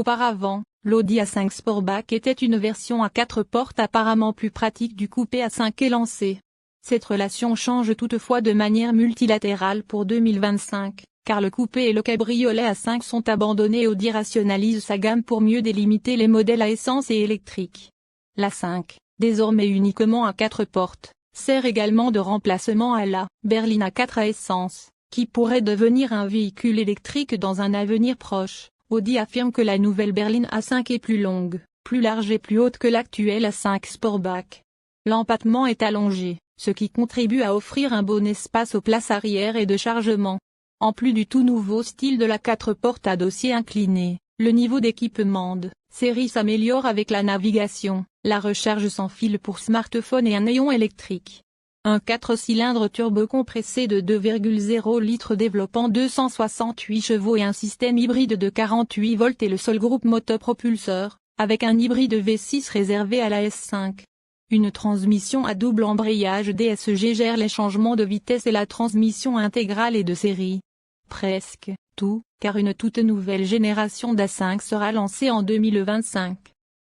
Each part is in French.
Auparavant, l'Audi A5 Sportback était une version à 4 portes apparemment plus pratique du coupé A5 élancé. Cette relation change toutefois de manière multilatérale pour 2025, car le coupé et le cabriolet A5 sont abandonnés et Audi rationalise sa gamme pour mieux délimiter les modèles à essence et électrique. L'A5, désormais uniquement à 4 portes, sert également de remplacement à la berline A4 à essence, qui pourrait devenir un véhicule électrique dans un avenir proche. Audi affirme que la nouvelle berline A5 est plus longue, plus large et plus haute que l'actuelle A5 Sportback. L'empattement est allongé, ce qui contribue à offrir un bon espace aux places arrière et de chargement. En plus du tout nouveau style de la 4 portes à dossier incliné, le niveau d'équipement de série s'améliore avec la navigation, la recharge sans fil pour smartphone et un néon électrique. Un 4 cylindres turbo-compressé de 2,0 litres développant 268 chevaux et un système hybride de 48 volts est le seul groupe motopropulseur, avec un hybride V6 réservé à la S5. Une transmission à double embrayage DSG gère les changements de vitesse et la transmission intégrale est de série. Presque tout, car une toute nouvelle génération d'A5 sera lancée en 2025.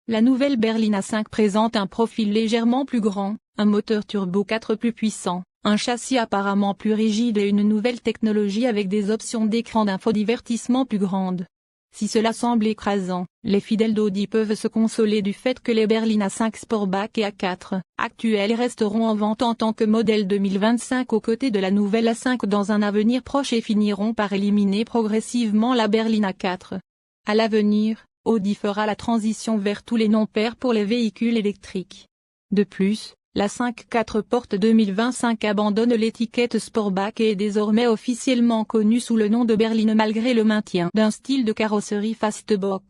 La nouvelle berline A5 présente un profil légèrement plus grand, un moteur turbo 4 plus puissant, un châssis apparemment plus rigide et une nouvelle technologie avec des options d'écran d'infodivertissement plus grandes. Si cela semble écrasant, les fidèles d'Audi peuvent se consoler du fait que les berlines A5 Sportback et A4 actuelles resteront en vente en tant que modèle 2025 aux côtés de la nouvelle A5 dans un avenir proche et finiront par éliminer progressivement la berline A4. À l'avenir, Audi fera la transition vers tous les non-pairs pour les véhicules électriques. De plus, la 5 4 portes 2025 abandonne l'étiquette Sportback et est désormais officiellement connue sous le nom de berline malgré le maintien d'un style de carrosserie fastback.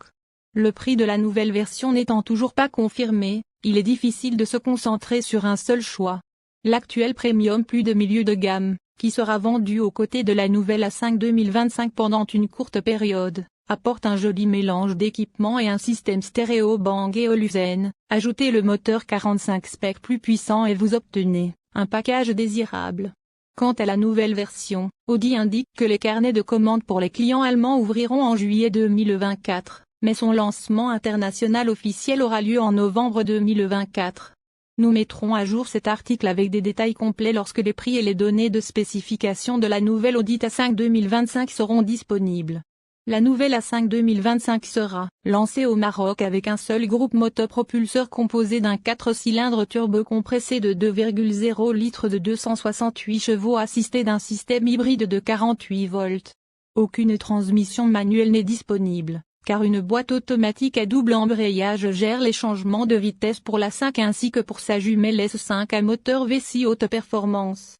Le prix de la nouvelle version n'étant toujours pas confirmé, il est difficile de se concentrer sur un seul choix. L'actuel Premium plus de milieu de gamme, qui sera vendu aux côtés de la nouvelle A5 2025 pendant une courte période, apporte un joli mélange d'équipements et un système stéréo Bang & Olufsen. Ajoutez le moteur 45 spec plus puissant et vous obtenez un package désirable. Quant à la nouvelle version, Audi indique que les carnets de commandes pour les clients allemands ouvriront en juillet 2024, mais son lancement international officiel aura lieu en novembre 2024. Nous mettrons à jour cet article avec des détails complets lorsque les prix et les données de spécification de la nouvelle Audi A5 2025 seront disponibles. La nouvelle A5 2025 sera lancée au Maroc avec un seul groupe motopropulseur composé d'un 4 cylindres turbo-compressé de 2,0 litres de 268 chevaux assisté d'un système hybride de 48 volts. Aucune transmission manuelle n'est disponible, car une boîte automatique à double embrayage gère les changements de vitesse pour l'A5 ainsi que pour sa jumelle S5 à moteur V6 haute performance.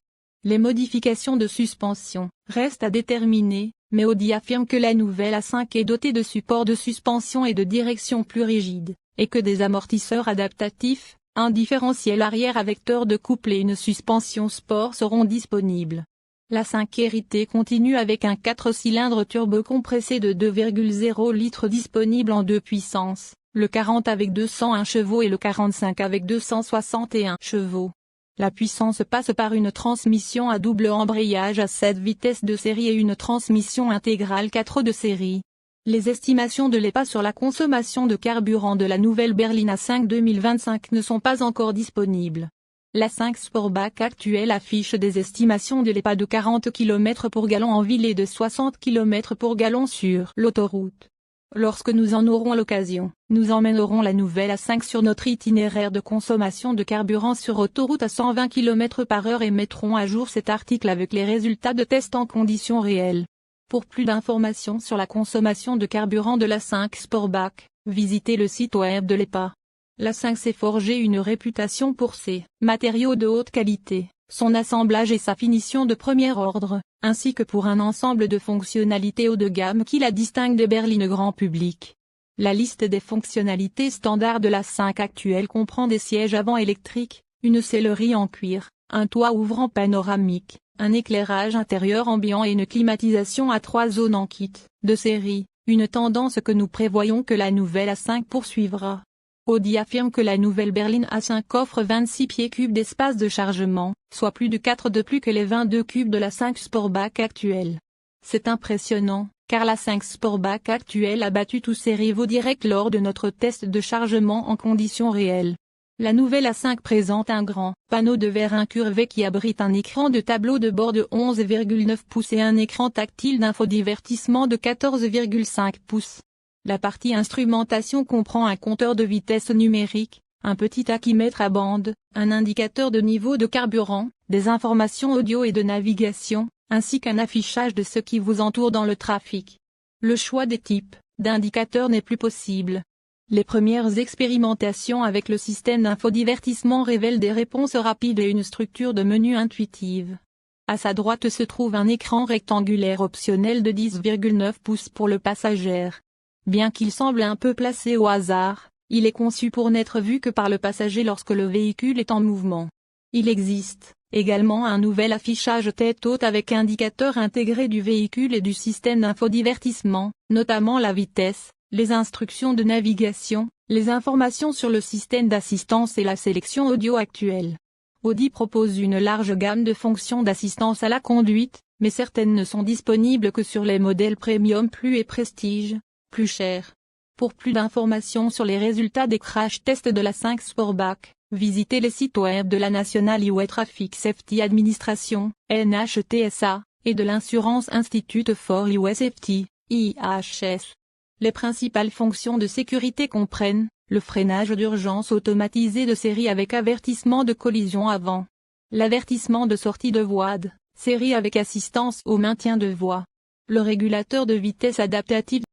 Les modifications de suspension restent à déterminer, mais Audi affirme que la nouvelle A5 est dotée de supports de suspension et de direction plus rigides, et que des amortisseurs adaptatifs, un différentiel arrière à vecteur de couple et une suspension sport seront disponibles. L'A5 héritée continue avec un 4 cylindres turbo compressé de 2,0 litres disponible en 2 puissances, le 40 avec 201 chevaux et le 45 avec 261 chevaux. La puissance passe par une transmission à double embrayage à 7 vitesses de série et une transmission intégrale 4 de série. Les estimations de l'EPA sur la consommation de carburant de la nouvelle berline A5 2025 ne sont pas encore disponibles. L'A5 Sportback actuelle affiche des estimations de l'EPA de 40 km pour gallon en ville et de 60 km pour gallon sur l'autoroute. Lorsque nous en aurons l'occasion, nous emmènerons la nouvelle A5 sur notre itinéraire de consommation de carburant sur autoroute à 120 km/h et mettrons à jour cet article avec les résultats de tests en conditions réelles. Pour plus d'informations sur la consommation de carburant de l'A5 Sportback, visitez le site web de l'EPA. L'A5 s'est forgé une réputation pour ses matériaux de haute qualité, son assemblage et sa finition de premier ordre, ainsi que pour un ensemble de fonctionnalités haut de gamme qui la distingue des berlines grand public. La liste des fonctionnalités standards de l'A5 actuelle comprend des sièges avant électriques, une sellerie en cuir, un toit ouvrant panoramique, un éclairage intérieur ambiant et une climatisation à 3 zones en kit de série, une tendance que nous prévoyons que la nouvelle A5 poursuivra. Audi affirme que la nouvelle berline A5 offre 26 pieds cubes d'espace de chargement, soit plus de 4 de plus que les 22 cubes de la 5 Sportback actuelle. C'est impressionnant, car la 5 Sportback actuelle a battu tous ses rivaux directs lors de notre test de chargement en conditions réelles. La nouvelle A5 présente un grand panneau de verre incurvé qui abrite un écran de tableau de bord de 11,9 pouces et un écran tactile d'infodivertissement de 14,5 pouces. La partie instrumentation comprend un compteur de vitesse numérique, un petit tachymètre à bande, un indicateur de niveau de carburant, des informations audio et de navigation, ainsi qu'un affichage de ce qui vous entoure dans le trafic. Le choix des types d'indicateurs n'est plus possible. Les premières expérimentations avec le système d'infodivertissement révèlent des réponses rapides et une structure de menu intuitive. À sa droite se trouve un écran rectangulaire optionnel de 10,9 pouces pour le passager. Bien qu'il semble un peu placé au hasard, il est conçu pour n'être vu que par le passager lorsque le véhicule est en mouvement. Il existe également un nouvel affichage tête haute avec indicateur intégré du véhicule et du système d'infodivertissement, notamment la vitesse, les instructions de navigation, les informations sur le système d'assistance et la sélection audio actuelle. Audi propose une large gamme de fonctions d'assistance à la conduite, mais certaines ne sont disponibles que sur les modèles Premium Plus et Prestige, plus chers. Pour plus d'informations sur les résultats des crash tests de la 5 Sportback, visitez les sites web de la National Highway Traffic Safety Administration, NHTSA, et de l'Insurance Institute for Highway Safety, IHS. Les principales fonctions de sécurité comprennent le freinage d'urgence automatisé de série avec avertissement de collision avant, l'avertissement de sortie de voie de série avec assistance au maintien de voie, le régulateur de vitesse adaptatif